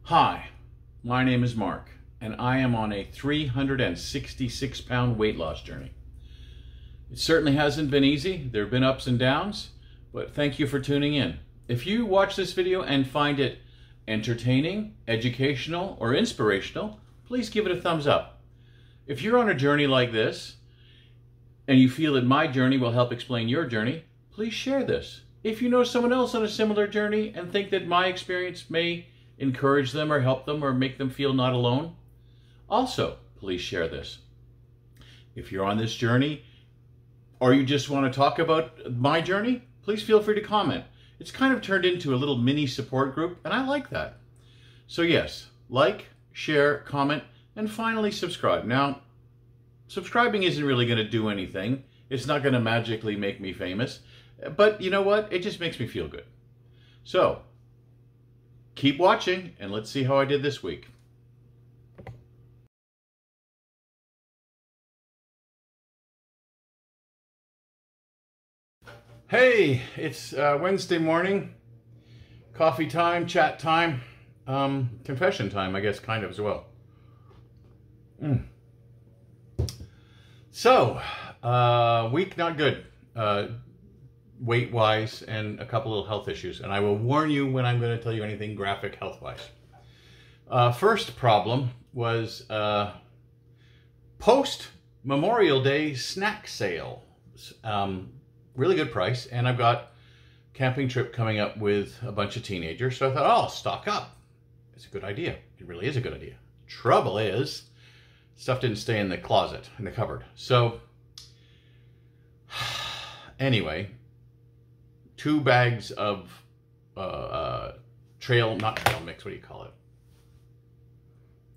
Hi, my name is Mark, and I am on a 366-pound weight loss journey. It certainly hasn't been easy. There have been ups and downs, but thank you for tuning in. If you watch this video and find it entertaining, educational, or inspirational, please give it a thumbs up. If you're on a journey like this, and you feel that my journey will help explain your journey, please share this. If you know someone else on a similar journey and think that my experience may encourage them or help them or make them feel not alone, also please share this. If you're on this journey or you just want to talk about my journey, please feel free to comment. It's kind of turned into a little mini support group, and I like that. So yes, like, share, comment, and finally subscribe. Now, subscribing isn't really going to do anything. It's not going to magically make me famous, but you know what? It just makes me feel good. So, keep watching, and let's see how I did this week. Hey, it's Wednesday morning. Coffee time, chat time, confession time, I guess, kind of as well. So, week not good, weight-wise, and a couple little health issues. And I will warn you when I'm going to tell you anything graphic health-wise. First problem was post-Memorial Day snack sale. Really good price, and I've got a camping trip coming up with a bunch of teenagers, so I thought, oh, I'll stock up. It's a good idea. It really is a good idea. Trouble is, stuff didn't stay in the closet, in the cupboard. So, anyway, 2 bags of not trail mix, what do you call it?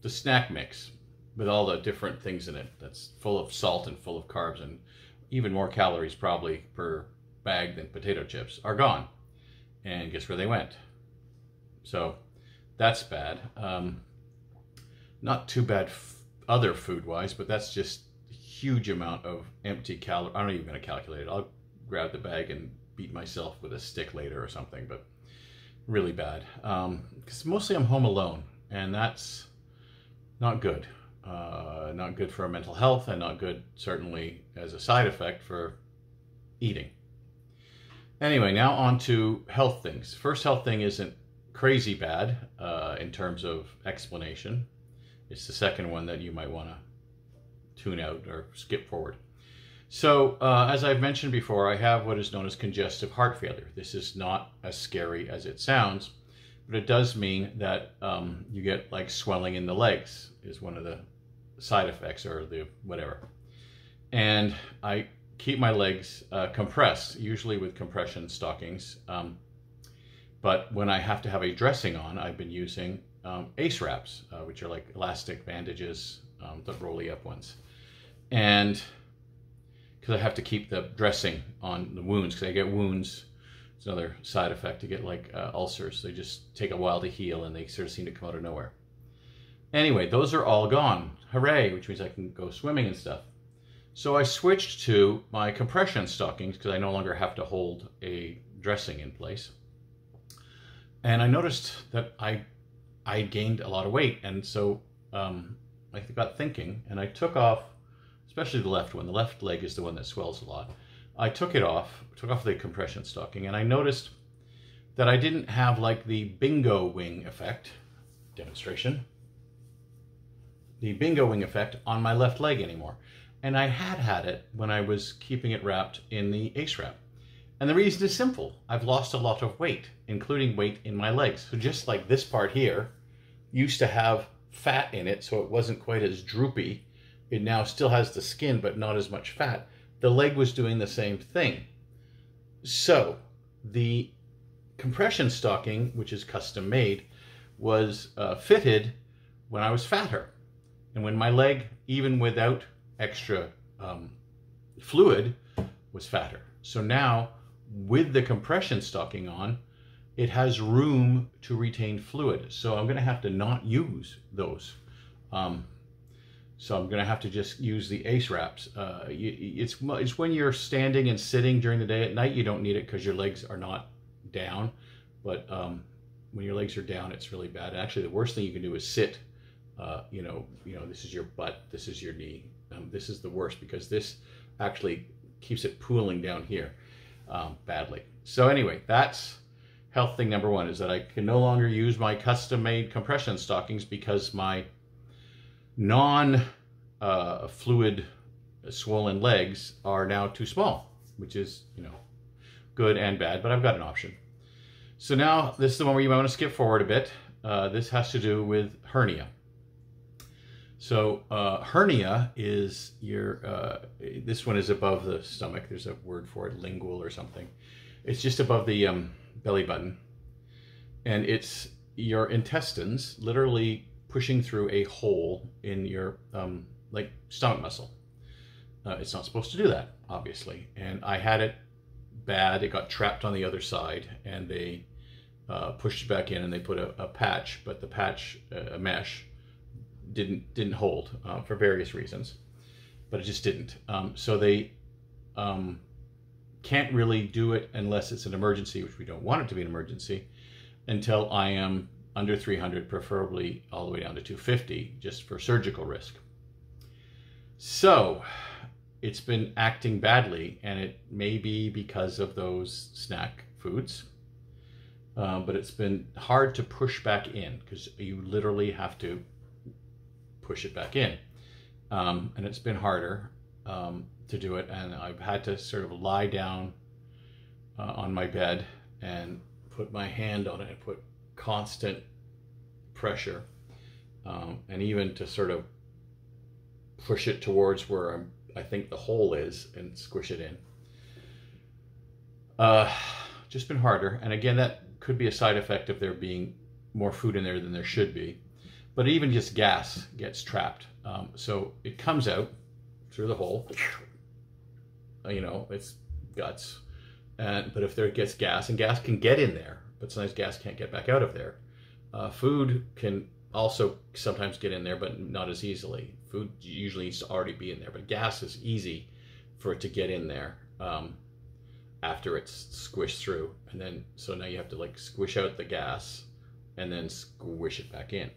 The snack mix with all the different things in it that's full of salt and full of carbs and even more calories probably per bag than potato chips are gone. And guess where they went? So that's bad. Not too bad other food-wise, but that's just a huge amount of empty calories. I'm not even going to calculate it. I'll grab the bag and beat myself with a stick later or something, but really bad. Because mostly I'm home alone, and that's not good. Not good for our mental health, and not good, certainly, as a side effect for eating. Anyway, now on to health things. First health thing isn't crazy bad in terms of explanation. It's the second one that you might want to tune out or skip forward. So, as I've mentioned before, I have what is known as congestive heart failure. This is not as scary as it sounds, but it does mean that you get like swelling in the legs is one of the side effects, or the whatever. And I keep my legs compressed, usually with compression stockings. But when I have to have a dressing on, I've been using Ace Wraps, which are like elastic bandages, the rolly up ones. And because I have to keep the dressing on the wounds, because I get wounds. It's another side effect. To get like ulcers. They just take a while to heal, and they sort of seem to come out of nowhere. Anyway, those are all gone. Hooray, which means I can go swimming and stuff. So I switched to my compression stockings because I no longer have to hold a dressing in place. And I noticed that I gained a lot of weight. And so I got thinking, and I took off, especially the left one. The left leg is the one that swells a lot. I took off the compression stocking, and I noticed that I didn't have like the bingo wing effect, demonstration, the bingo wing effect on my left leg anymore. And I had it when I was keeping it wrapped in the Ace Wrap. And the reason is simple. I've lost a lot of weight, including weight in my legs. So just like this part here used to have fat in it, so it wasn't quite as droopy. It now still has the skin, but not as much fat. The leg was doing the same thing. So the compression stocking, which is custom made, was fitted when I was fatter. And when my leg, even without extra fluid, was fatter. So now, with the compression stocking on, it has room to retain fluid. So I'm going to have to not use those. So I'm going to have to just use the Ace Wraps. It's when you're standing and sitting during the day. At night, you don't need it because your legs are not down. But when your legs are down, it's really bad. Actually, the worst thing you can do is sit. This is your butt, this is your knee. This is the worst because this actually keeps it pooling down here badly. So anyway, that's health thing number one, is that I can no longer use my custom-made compression stockings because my non-fluid swollen legs are now too small, which is, good and bad, but I've got an option. So now this is the one where you might want to skip forward a bit. This has to do with hernia. So hernia is this one is above the stomach. There's a word for it, lingual or something. It's just above the belly button. And it's your intestines literally pushing through a hole in your like stomach muscle. It's not supposed to do that, obviously. And I had it bad. It got trapped on the other side, and they pushed it back in, and they put a patch, but the patch, a mesh, didn't hold for various reasons, but it just didn't. So they can't really do it unless it's an emergency, which we don't want it to be an emergency, until I am under 300, preferably all the way down to 250, just for surgical risk. So it's been acting badly, and it may be because of those snack foods, but it's been hard to push back in because you literally have to push it back in, and it's been harder to do it, and I've had to sort of lie down on my bed and put my hand on it and put constant pressure, and even to sort of push it towards where I think the hole is and squish it in. Just been harder, and again, that could be a side effect of there being more food in there than there should be. But even just gas gets trapped. So it comes out through the hole, it's guts. But if there gets gas, and gas can get in there, but sometimes gas can't get back out of there. Food can also sometimes get in there, but not as easily. Food usually needs to already be in there, but gas is easy for it to get in there after it's squished through. And then, so now you have to like squish out the gas and then squish it back in.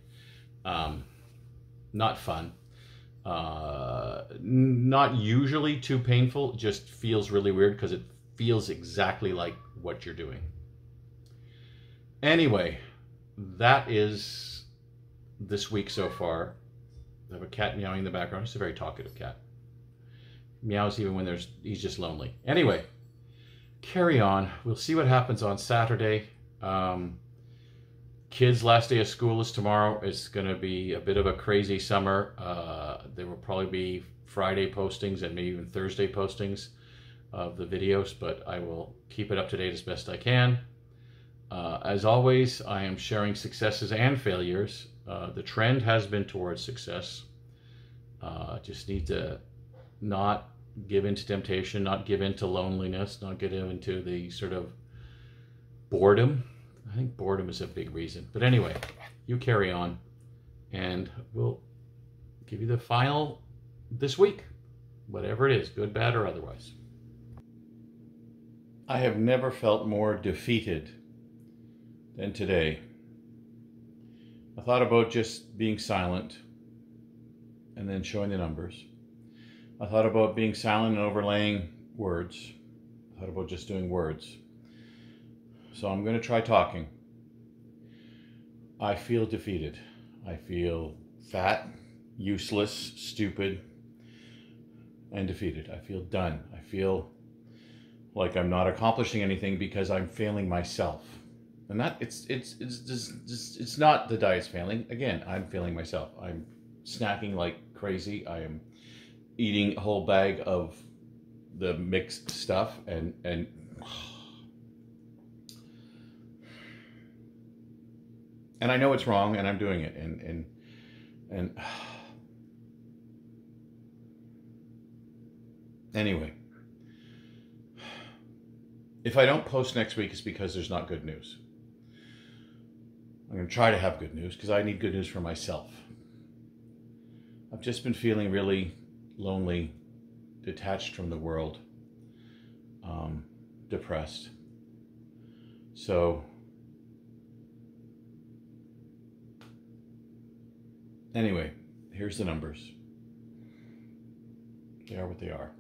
Not fun. Not usually too painful, just feels really weird because it feels exactly like what you're doing. Anyway, that is this week so far. I have a cat meowing in the background. He's a very talkative cat. Meows even when he's just lonely. Anyway, carry on. We'll see what happens on Saturday. Kids' last day of school is tomorrow. It's going to be a bit of a crazy summer. There will probably be Friday postings and maybe even Thursday postings of the videos, but I will keep it up to date as best I can. As always, I am sharing successes and failures. The trend has been towards success. Just need to not give in to temptation, not give in to loneliness, not get into the sort of boredom. I think boredom is a big reason. But anyway, you carry on, and we'll give you the final this week, whatever it is, good, bad, or otherwise. I have never felt more defeated than today. I thought about just being silent and then showing the numbers. I thought about being silent and overlaying words. I thought about just doing words. So I'm going to try talking. I feel defeated. I feel fat, useless, stupid, and defeated. I feel done. I feel like I'm not accomplishing anything because I'm failing myself. And that it's not the diet's failing. Again, I'm failing myself. I'm snacking like crazy. I am eating a whole bag of the mixed stuff and I know it's wrong, and I'm doing it, and anyway, if I don't post next week, it's because there's not good news. I'm going to try to have good news because I need good news for myself. I've just been feeling really lonely, detached from the world, depressed. So Anyway, here's the numbers. They are what they are.